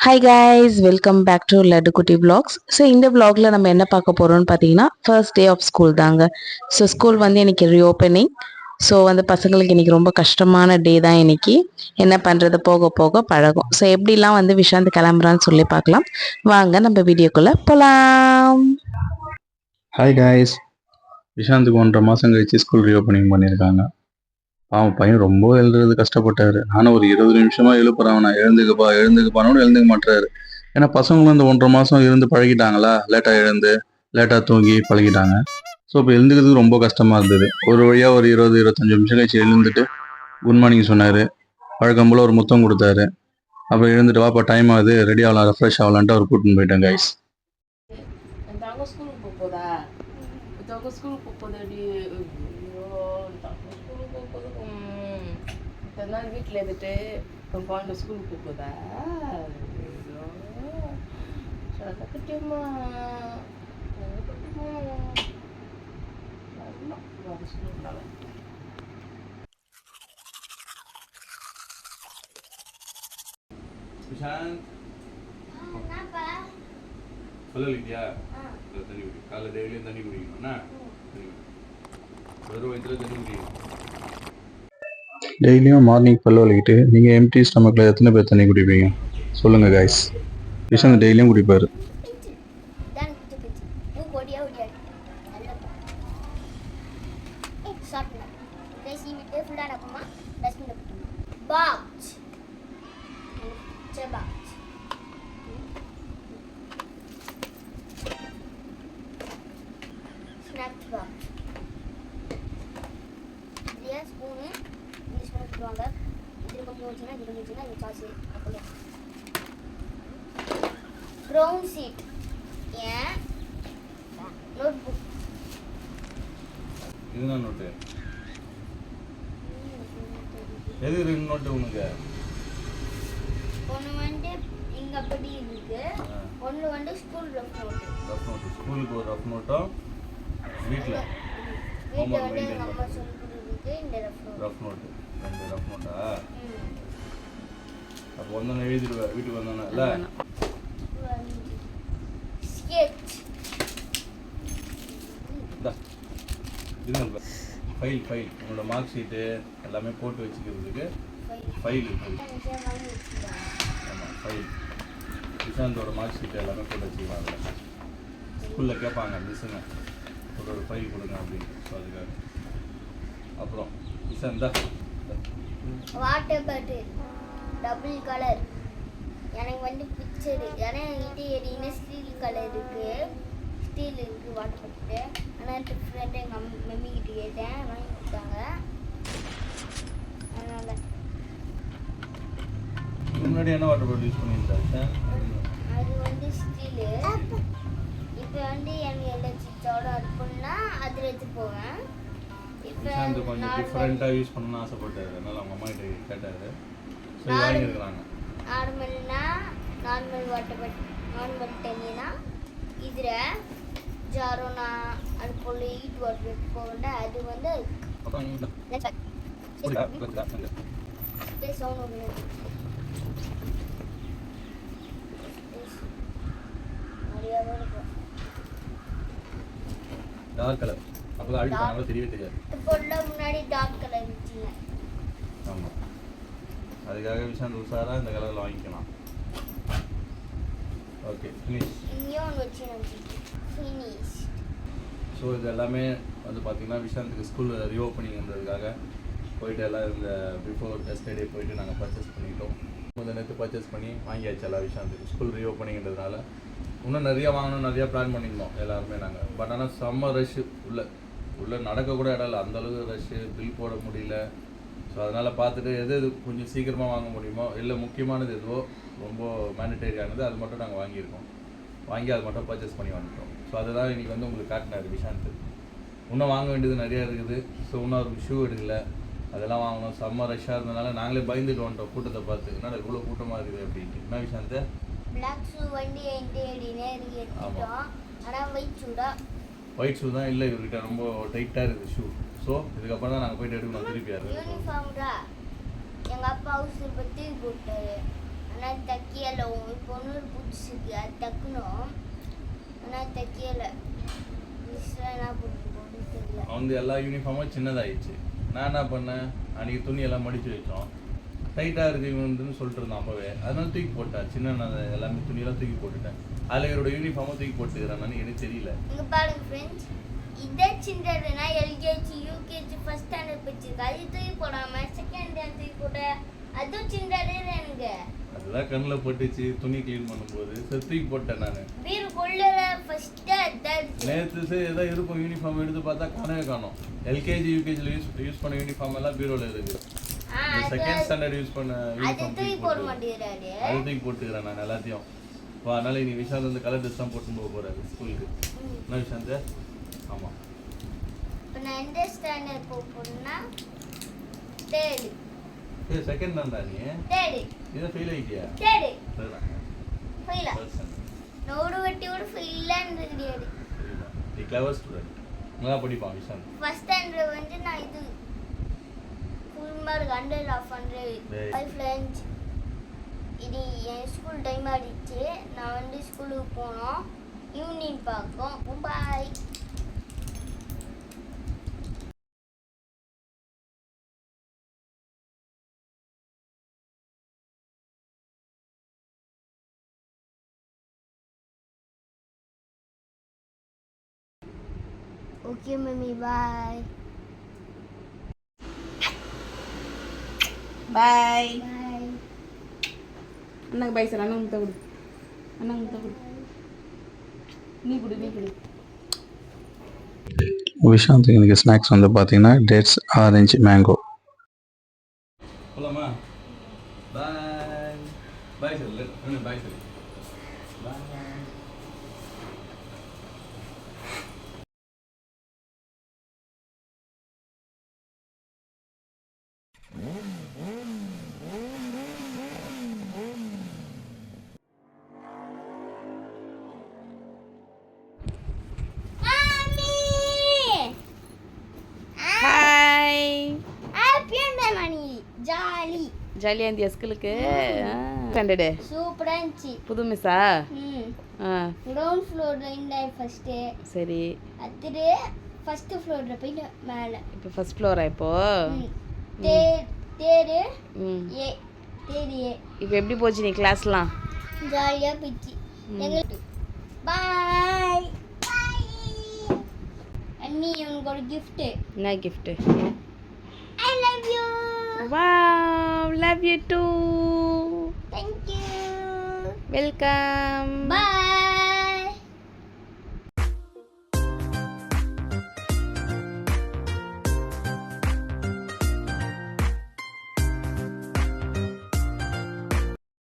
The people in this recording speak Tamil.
Hi guys, welcome back to Laddu Kutty vlogs. So இந்த vlogல நம்ம என்ன பார்க்க போகிறோம்னு பார்த்தீங்கன்னா ஃபர்ஸ்ட் டே ஆஃப் ஸ்கூல் தாங்க. ஸோ ஸ்கூல் வந்து இன்னைக்கு ரீஓப்பனிங். ஸோ வந்து பசங்களுக்கு இன்னைக்கு ரொம்ப கஷ்டமான டே தான். இன்னைக்கு என்ன பண்ணுறது, போக போக பழகும். ஸோ எப்படிலாம் வந்து விஷாந்த் கிளம்புறான்னு சொல்லி பார்க்கலாம் வாங்க, நம்ம வீடியோக்குள்ளே போகலாம். ஹாய் காய்ஸ், விஷாந்துக்கு 1.5 மாதம் கழிச்சு ஸ்கூல் ரீஓப்பனிங் பண்ணியிருக்காங்க. அவன் பையன் ரொம்ப எழுதுறது கஷ்டப்பட்டாரு. ஆனால் ஒரு 20 நிமிஷமா எழுப்புறான், நான் எழுந்துக்குப்பானோட எழுந்துக்க மாட்டாரு. ஏன்னா பசங்களும் இந்த 1.5 மாதம் இருந்து பழகிட்டாங்களா, லேட்டாக எழுந்து லேட்டாக தூங்கி பழகிட்டாங்க. ஸோ இப்போ எழுந்துக்கிறதுக்கு ரொம்ப கஷ்டமாக இருந்தது. ஒரு வழியாக ஒரு 20-25 நிமிஷம் கழிச்சு எழுந்துட்டு குட் மார்னிங் சொன்னார். வழக்கம் போல் ஒரு முத்தம் கொடுத்தாரு. அப்புறம் எழுந்துட்டு வாப்பா டைம் ஆகுது, ரெடி ஆகலாம், ரெஃப்ரெஷ் ஆகலான்ட்டு அவர் கூட்டின்னு போயிட்டேன் கைஸ். நாள் வீட்டில் இருந்துட்டு குழந்தை ஸ்கூலுக்கு போகுதா? சொல்லக்கட்டியம்மா விஷாந்த் சொல்லலையா? தண்ணி குடி, காலைல டெய்லியும் தண்ணி குடிக்கணும்னா வெறும் வயிற்றுல தண்ணி குடிக்கணும். டெய்லியும் மார்னிங் பல்லு வலிக்கிட்டு நீங்கள் எம்டி ஸ்டமக்கில் எத்தனை பேர் தண்ணி குடிப்பீங்க சொல்லுங்கள் காய்ஸ். விஷாந்த் டெய்லியும் குடிப்பார். brown sheet ஏன் notebook இதுதான் நோட்டு. எது ரெண்டு நோட்டு உனக்கு? ஒன்று வந்து இங்க அப்படி இருக்கு, ஒன்று வந்து school rough note. Rough note ஸ்கூலுக்கு ஒரு ரஃப் நோட்டும் வீட்டில் வந்து எங்கள் அம்மா சொல்லி கொடுக்குறதுக்கு இந்த ரஃப் நோட்டு. ரெண்டு ரஃப் நோட்டா? அப்போ வந்தோன்னே எழுதிடுவேன் வீட்டுக்கு வந்தோன்னே இல்லை? இது ஃபைல் உங்களோட மார்க் ஷீட்டு எல்லாமே போட்டு வச்சுக்கிறதுக்கு ஃபைல். ஆமாம், ஃபைல். விஷாந்தோட மார்க் ஷீட்டு எல்லாமே போட்டு வச்சுக்கலாம். ஸ்கூலில் கேட்பாங்க மிஸ்ஸுங்க ஒரு ஃபைல் கொடுங்க அப்படின்னு. ஸோ அதுக்காக அப்புறம் விஷாந்தா வாட்டர் பாட்டில் டபுள் கலர். எனக்கு வந்து பிக்சரு, ஏன்னா இது எரியினா ஸ்டீல் கலர் இருக்குது, ஸ்டீல் இருக்குது வாட்டர் பாட்டில். ஆனால் டிஃப்ரெண்ட்டாக எங்கள் மம்மி கிட்ட கேட்டேன், வாங்கி கொடுத்தாங்க. அதனால் முன்னாடி என்ன வாட்டர் பாட்டில் யூஸ் பண்ணியிருந்தாங்க? அது வந்து ஸ்டீலு. இப்போ வந்து எனக்கு எலக்ட்ரிக்ஸோட இருக்குன்னா அதில் எடுத்து போவேன். இப்போ கொஞ்சம் டிஃப்ரெண்ட்டாக யூஸ் பண்ணணும்னு ஆசைப்பட்டாரு, அதனால் அவங்க அம்மா கிட்ட கேட்டார். ஸோ வாங்கியிருக்கிறாங்க. நார்மல்னா நார்மல் வாட்டர் பாட்டில், நார்மல் தண்ணினா இதில் ஜாரோனா அது போல் ஹீட் வாட்டர் போகண்டா அது வந்து டார்க் கலர். அப்போ அடிப்பாங்க தெரியவே தெரியாது. முன்னாடி டார்க் கலர் இருந்துச்சு. ஆமாம், அதுக்காக விஷாந்த் உஷாராக இந்த கலரில் வாங்கிக்கலாம். Okay, finish. ஸோ இது எல்லாமே வந்து பார்த்திங்கன்னா விஷாந்துக்கு ஸ்கூல் ரீஓப்பனிங்கிறதுக்காக போயிட்டு எல்லாம் இந்த பிஃபோர் எஸ்டர்டே போயிட்டு நாங்கள் பர்ச்சேஸ் பண்ணிட்டோம். முதல் நேற்று பர்ச்சேஸ் பண்ணி வாங்கியாச்சு எல்லாம் விஷாந்துக்கு. ஸ்கூல் ரீஓப்பனிங்கிறதுனால இன்னும் நிறையா வாங்கணும், நிறையா பிளான் பண்ணியிருந்தோம் எல்லாருமே நாங்கள். பட் ஆனால் செம்ம ரஷ்ஷு, உள்ளே நடக்கக்கூட இடம் இல்லை, அந்தளவுக்கு ரஷ்ஷு, பில் போட முடியல. ஸோ அதனால் பார்த்துட்டு எது கொஞ்சம் சீக்கிரமாக வாங்க முடியுமோ, இல்லை முக்கியமானது எதுவோ ரொம்ப மேண்டட்டரியானது அது மட்டும் நாங்கள் வாங்கி அது மட்டும் பர்ச்சேஸ் பண்ணி வந்துட்டோம். ஸோ அதுதான் இன்றைக்கி வந்து உங்களுக்கு காட்டினார் விஷாந்த். இன்னும் வாங்க வேண்டியது நிறையா இருக்குது. ஸோ இன்னும் ஒரு ஷூ எடுக்கலை, அதெல்லாம் வாங்கணும். செம்ம ரஷ்ஷாக இருந்ததுனால நாங்களே பயந்துட்டு வந்துட்டோம் கூட்டத்தை பார்த்து. என்னடா இவ்வளோ கூட்டமாக இருக்குது அப்படின்ட்டு. என்ன விஷாந்த்? ஒயிட் ஷூ தான் இல்லை இவர்கிட்ட, ரொம்ப டைட்டாக இருக்குது ஷூ. ஸோ இதுக்கப்புறம் தான் நாங்கள் போயிட்டு எடுக்கணும் திருப்பி. அது யூனிஃபார்ம் தான் எங்கள் அப்பா ஹவுஸ் பற்றி போட்டாரு. ஆனால் தைக்கல. இப்போ ஒன்று புதுசுக்கு அது தைக்கணும். ஆனால் தைக்கல. மிஸ்ஸில் என்ன போட்டுருக்கோன்னு தெரியல. அவங்க எல்லா யூனிஃபார்மும் சின்னதாகிடுச்சு. நான் என்ன பண்ணேன், அன்றைக்கி துணி எல்லாம் மடித்து வச்சோம். டைட்டாக இருக்குது இவனுன்னு சொல்லிட்டு இருந்தான் அப்போவே. அதனால தூக்கி போட்டேன். சின்ன நான் எல்லாமே துணியெல்லாம் தூக்கி போட்டுட்டேன். அதில் இவரோட யூனிஃபார்மும் தூக்கி போட்டுக்கிறேன். எனக்கு தெரியல. இங்கே பாருங்க ஃப்ரெண்ட்ஸ், இதை சின்னதுனா எல்கேஜி யூகேஜி ஃபர்ஸ்ட் ஸ்டாண்டர்ட் படிச்சிருக்கு. அது தூக்கி போடாமல் செகண்ட் ஸ்டாண்டர்ட் தூக்கி போட்ட அதுவும் சின்னது எனக்கு. அதெல்லாம் கண்ணில் பட்டுச்சு துணி க்ளீன் பண்ணும்போது. சரி தூக்கி போட்டேன் நான். வீடு கொள்ளல ஃபர்ஸ்ட்டு அதான். நேற்று ஏதோ இருக்கும் யூனிஃபார்ம் எடுத்து பார்த்தா காணவே காணும். எல்கேஜி யூகேஜியில் யூஸ் பண்ண யூனிஃபார்ம் எல்லாம் பீரோவில் இருக்குது. செகண்ட் ஸ்டாண்டர்ட் யூஸ் பண்ண யூனிஃபார்ம் தூக்கி போட மாட்டேங்கிறாரு. அது தூக்கி போட்டுக்கிறேன் நான் எல்லாத்தையும். அதனால இன்னைக்கு விஷாந்த் வந்து கலர் ட்ரெஸ் தான் போட்டு போக போகிறாரு ஸ்கூலுக்கு. என்ன விஷாந்த்? ஆமாம். இப்போ நான் எந்த ஸ்டாண்டர்ட் போக போகிறேன்னா தேர்டு. ஏ செகண்ட் தான்டா நீ. தேர்டு. இதை ஃபெயில் ஆகிட்டியா? தேர்டு. சரிடா. ஃபெயிலா? நான் ஒரு வட்டி கூட ஃபெயிலான்னு கிடையாது. நீ கிளவர் ஸ்டூடெண்ட். நல்லா படிப்பான் விஷாந்த். ஃபர்ஸ்ட் ஸ்டாண்டர்ட் வந்து நான் இது full mark 100 of 100. Hi friends, இது என் ஸ்கூல் டைம் ஆகிடுச்சு. நான் வந்து ஸ்கூலுக்கு போனோம். ஈவினிங் பார்க்கும். பாய். ஓகே மம்மி, பாய். பாய். பாய். அண்ணாக்கு பாய் சார். அண்ணா முட்டை கொடு. அண்ணா முட்டை கொடு. நீ கொடு. விஷாந்த் எனக்கு ஸ்நாக்ஸ் வந்து பார்த்தீங்கன்னா டேட்ஸ், ஆரஞ்சு, மேங்கோ. போலாமா? பாய். பாய் சொல்லு. பாய் சொல்லு. பாய். ஹாய். ஹாப்பி மணி. ஜாலி. ஜாலியாக இருந்தியா ஸ்கூலுக்கு? ஸ்டாண்டர்டு சூப்பராக இருந்துச்சு. புது மிஸ்ஸா? கிரவுண்ட் ஃப்ளோரில் இருந்தேன் ஃபஸ்ட்டு. சரி. அடுத்தது ஃபஸ்ட்டு ஃப்ளோரில் போய் மேலே. இப்போ ஃபர்ஸ்ட் ஃப்ளோரா இப்போ? தேரு ம். ஏ. தேரு ஏ. இப்போ எப்படி போச்சு நீ கிளாஸ்லாம்? ஜாலியாக போச்சு எங்களுக்கு. பாய். அண்ணி உனக்கு ஒரு கிஃப்ட்டு. என்ன gift? I love you. Wow, love you too. Thank you. Welcome. Bye.